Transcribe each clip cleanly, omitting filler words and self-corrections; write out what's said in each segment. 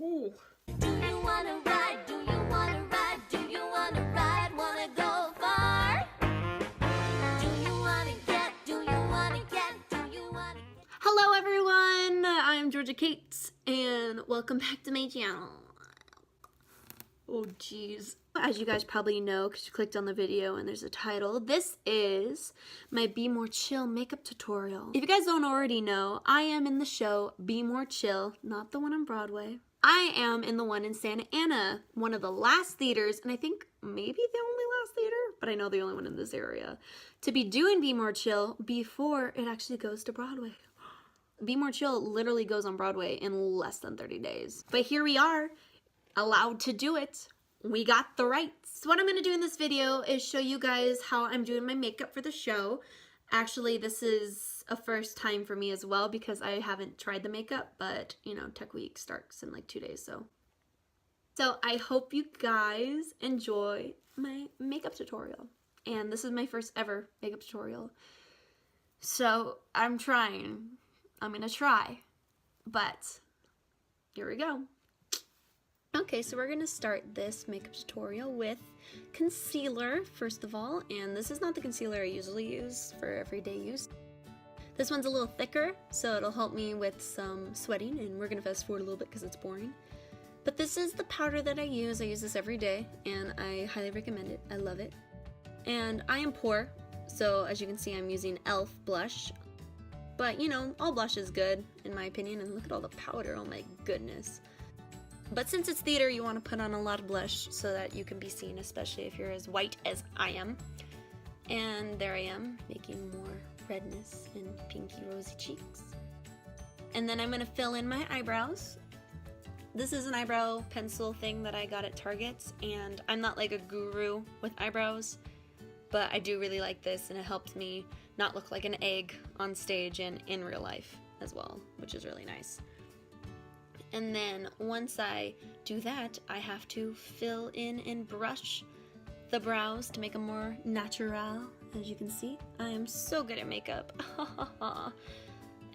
Ooh. Do you wanna ride? Do you wanna ride? Do you wanna ride? Wanna go far? Do you wanna get? Do you wanna get? Do you wanna get? Hello everyone, I'm Georgia Kate, and welcome back to my channel. Oh geez. As you guys probably know, because you clicked on the video and there's a title, this is my Be More Chill makeup tutorial. If you guys don't already know, I am in the show Be More Chill, not the one on Broadway. I am in the one in Santa Ana, one of the last theaters, and I think maybe the only last theater, but I know the only one in this area, to be doing Be More Chill before it actually goes to Broadway. Be More Chill literally goes on Broadway in less than 30 days. But here we are, allowed to do it. We got the rights. So what I'm going to do in this video is show you guys how I'm doing my makeup for the show. Actually, this is a first time for me as well because I haven't tried the makeup, but you know, Tech Week starts in like 2 days, so I hope you guys enjoy my makeup tutorial. And this is my first ever makeup tutorial. So I'm trying. I'm going to try. But here we go. Okay, so we're going to start this makeup tutorial with concealer, first of all, and this is not the concealer I usually use for everyday use. This one's a little thicker, so it'll help me with some sweating, and we're going to fast forward a little bit because it's boring. But this is the powder that I use this every day, and I highly recommend it. I love it. And I am poor, so as you can see I'm using e.l.f. blush, but you know, all blush is good in my opinion, and look at all the powder, oh my goodness. But since it's theater, you want to put on a lot of blush so that you can be seen, especially if you're as white as I am. And there I am, making more redness and pinky rosy cheeks. And then I'm going to fill in my eyebrows. This is an eyebrow pencil thing that I got at Target, and I'm not like a guru with eyebrows, but I do really like this, and it helps me not look like an egg on stage and in real life as well, which is really nice. And then once I do that, I have to fill in and brush the brows to make them more natural. As you can see, I am so good at makeup.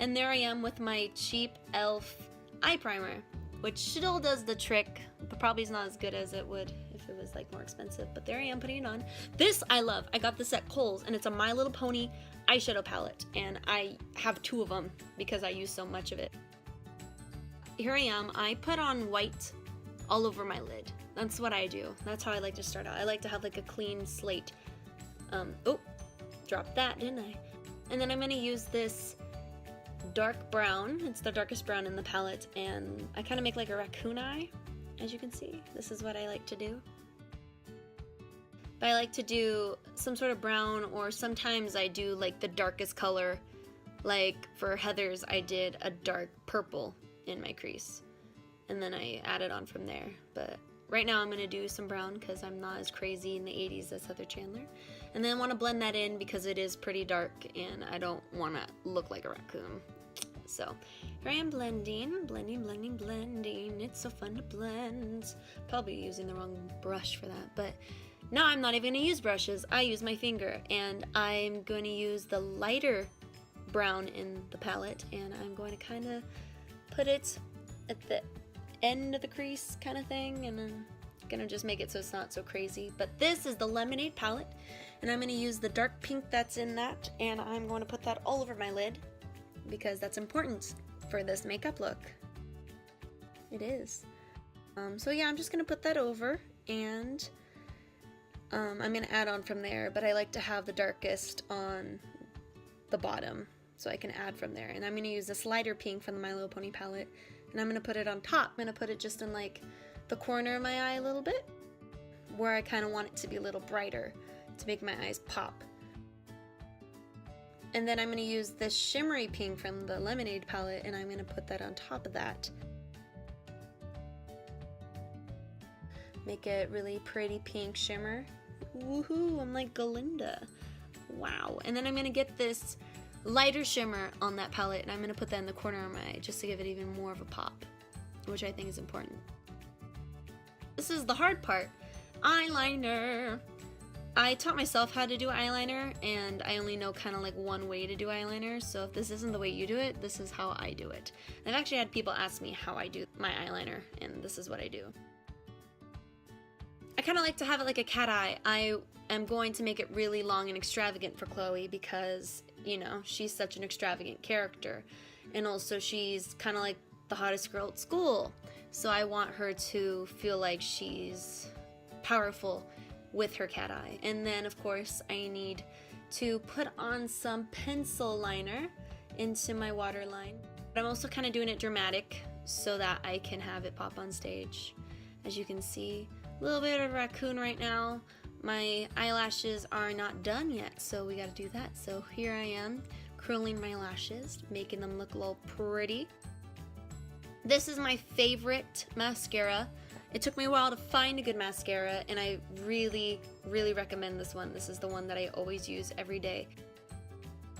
And there I am with my cheap e.l.f. eye primer, which still does the trick, but probably is not as good as it would if it was like more expensive. But there I am putting it on. This I love. I got this at Kohl's, and it's a My Little Pony eyeshadow palette, and I have 2 of them because I use so much of it. Here I am. I put on white all over my lid. That's what I do. That's how I like to start out. I like to have like a clean slate. Oh, dropped that, didn't I? And then I'm going to use this dark brown. It's the darkest brown in the palette, and I kind of make like a raccoon eye, as you can see. This is what I like to do. But I like to do some sort of brown, or sometimes I do like the darkest color. Like for Heather's, I did a dark purple in my crease, and then I added on from there. But right now I'm going to do some brown because I'm not as crazy in the 80s as Heather Chandler. And then I want to blend that in because it is pretty dark and I don't want to look like a raccoon. So here I am blending. It's so fun to blend. Probably using the wrong brush for that, but no, I'm not even going to use brushes. I use my finger, and I'm going to use the lighter brown in the palette, and I'm going to kind of put it at the end of the crease kind of thing, and then gonna just make it so it's not so crazy. But this is the Lemonade palette, and I'm gonna use the dark pink that's in that, and I'm going to put that all over my lid because that's important for this makeup look. It is. So yeah, I'm just gonna put that over, and I'm gonna add on from there, but I like to have the darkest on the bottom so I can add from there. And I'm going to use this lighter pink from the My Little Pony palette, and I'm going to put it on top. I'm going to put it just in like the corner of my eye a little bit, where I kind of want it to be a little brighter to make my eyes pop. And then I'm going to use this shimmery pink from the Lemonade palette, and I'm going to put that on top of that. Make it really pretty pink shimmer. Woohoo, I'm like Galinda. Wow. And then I'm going to get this lighter shimmer on that palette, and I'm going to put that in the corner of my eye just to give it even more of a pop, which I think is important. This is the hard part. Eyeliner. I taught myself how to do eyeliner, and I only know kind of like one way to do eyeliner, so if this isn't the way you do it, this is how I do it. I've actually had people ask me how I do my eyeliner, and this is what I do. I kind of like to have it like a cat eye. I am going to make it really long and extravagant for Chloe because, you know, she's such an extravagant character, and also she's kind of like the hottest girl at school, so I want her to feel like she's powerful with her cat eye. And then of course I need to put on some pencil liner into my waterline. But I'm also kind of doing it dramatic so that I can have it pop on stage. As you can see, a little bit of a raccoon right now. My eyelashes are not done yet, so we gotta do that. So here I am, curling my lashes, making them look a little pretty. This is my favorite mascara. It took me a while to find a good mascara, and I really, really recommend this one. This is the one that I always use every day.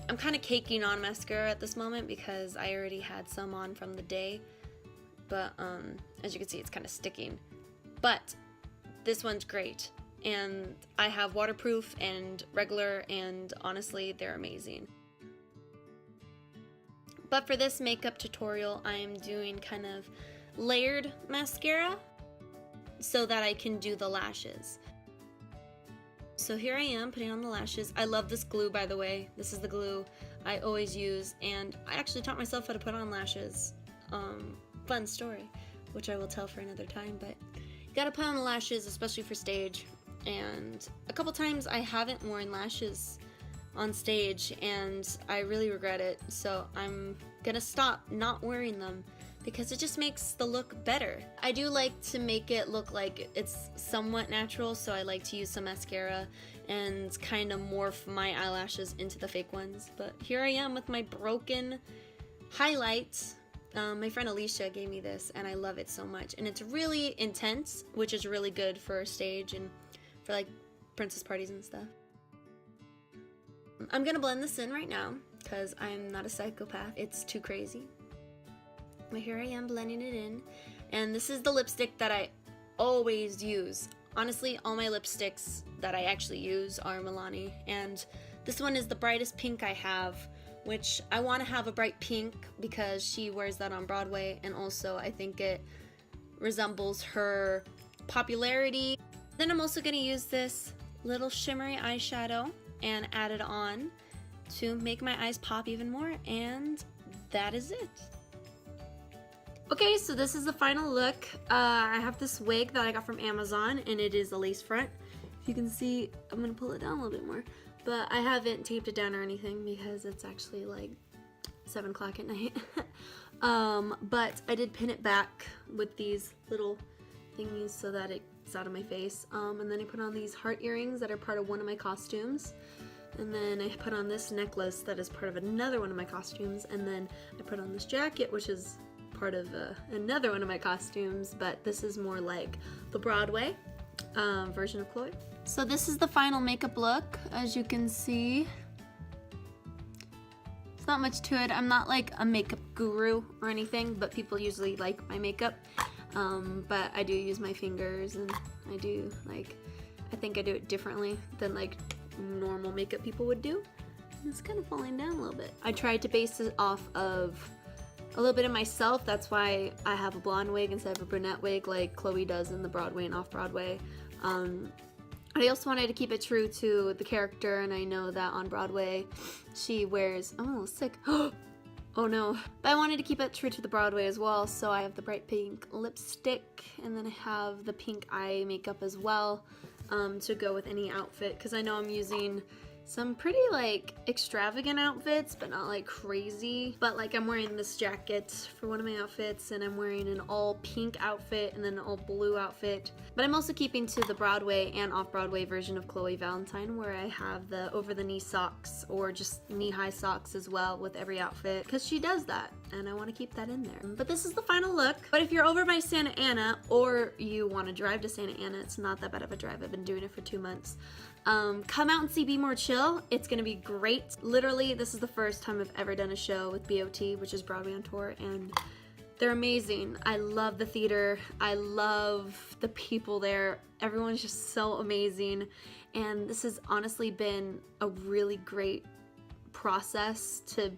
I'm kind of caking on mascara at this moment because I already had some on from the day, but as you can see, it's kind of sticking. But this one's great, and I have waterproof and regular, and honestly, they're amazing. But for this makeup tutorial, I'm doing kind of layered mascara so that I can do the lashes. So here I am putting on the lashes. I love this glue, by the way. This is the glue I always use, and I actually taught myself how to put on lashes. Fun story, which I will tell for another time, but you gotta put on the lashes, especially for stage. And a couple times I haven't worn lashes on stage, and I really regret it, so I'm gonna stop not wearing them because it just makes the look better. I do like to make it look like it's somewhat natural, so I like to use some mascara and kind of morph my eyelashes into the fake ones. But here I am with my broken highlights. My friend Alicia gave me this, and I love it so much. And it's really intense, which is really good for stage and for like princess parties and stuff. I'm gonna blend this in right now because I'm not a psychopath. It's too crazy. But here I am blending it in, and this is the lipstick that I always use. Honestly, all my lipsticks that I actually use are Milani, and this one is the brightest pink I have, which I want to have a bright pink because she wears that on Broadway, and also I think it resembles her popularity. Then I'm also going to use this little shimmery eyeshadow and add it on to make my eyes pop even more, and that is it. Okay, so this is the final look. I have this wig that I got from Amazon, and it is a lace front. If you can see, I'm gonna pull it down a little bit more, but I haven't taped it down or anything because it's actually like 7 o'clock at night. But I did pin it back with these little thingies so that it's out of my face. And then I put on these heart earrings that are part of one of my costumes. And then I put on this necklace that is part of another one of my costumes. And then I put on this jacket, which is part of another one of my costumes, but this is more like the Broadway version of Chloe. So this is the final makeup look, as you can see. It's not much to it. I'm not like a makeup guru or anything, but people usually like my makeup. But I do use my fingers, and I do I think I do it differently than like normal makeup people would do. And it's kind of falling down a little bit. I tried to base it off of a little bit of myself. That's why I have a blonde wig instead of a brunette wig like Chloe does in the Broadway and off-Broadway. I also wanted to keep it true to the character, and I know that on Broadway she wears, I'm a little sick, oh no. But I wanted to keep it true to the Broadway as well, so I have the bright pink lipstick, and then I have the pink eye makeup as well to go with any outfit, because I know I'm using some pretty like extravagant outfits, but not like crazy. But like I'm wearing this jacket for one of my outfits, and I'm wearing an all pink outfit and then an all blue outfit. But I'm also keeping to the Broadway and off-Broadway version of Chloe Valentine, where I have the over-the-knee socks or just knee-high socks as well with every outfit, because she does that, and I want to keep that in there. But this is the final look. But if you're over by Santa Ana, or you want to drive to Santa Ana, it's not that bad of a drive. I've been doing it for 2 months. Come out and see Be More Chill. It's gonna be great. Literally, this is the first time I've ever done a show with BOT, which is Broadway on Tour, and They're amazing. I love the theater. I love the people there. Everyone's just so amazing. And this has honestly been a really great process to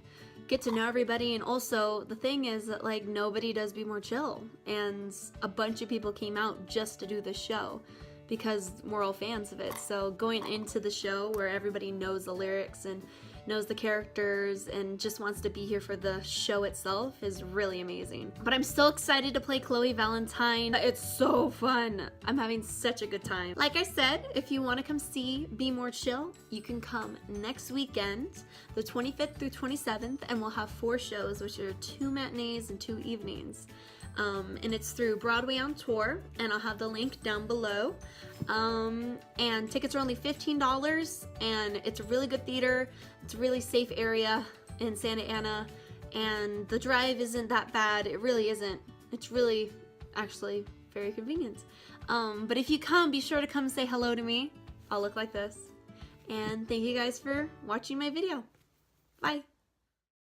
get to know everybody. And also the thing is that like nobody does Be More Chill, and a bunch of people came out just to do the show because we're all fans of it. So going into the show where everybody knows the lyrics and knows the characters and just wants to be here for the show itself is really amazing. But I'm so excited to play Chloe Valentine. It's so fun. I'm having such a good time. Like I said, if you want to come see Be More Chill, you can come next weekend, the 25th through 27th, and we'll have 4 shows, which are 2 matinees and 2 evenings. And it's through Broadway on Tour, and I'll have the link down below. And tickets are only $15, and it's a really good theater. It's a really safe area in Santa Ana, and the drive isn't that bad. It really isn't. It's really actually very convenient. But if you come, be sure to come say hello to me. I'll look like this. And thank you guys for watching my video. Bye.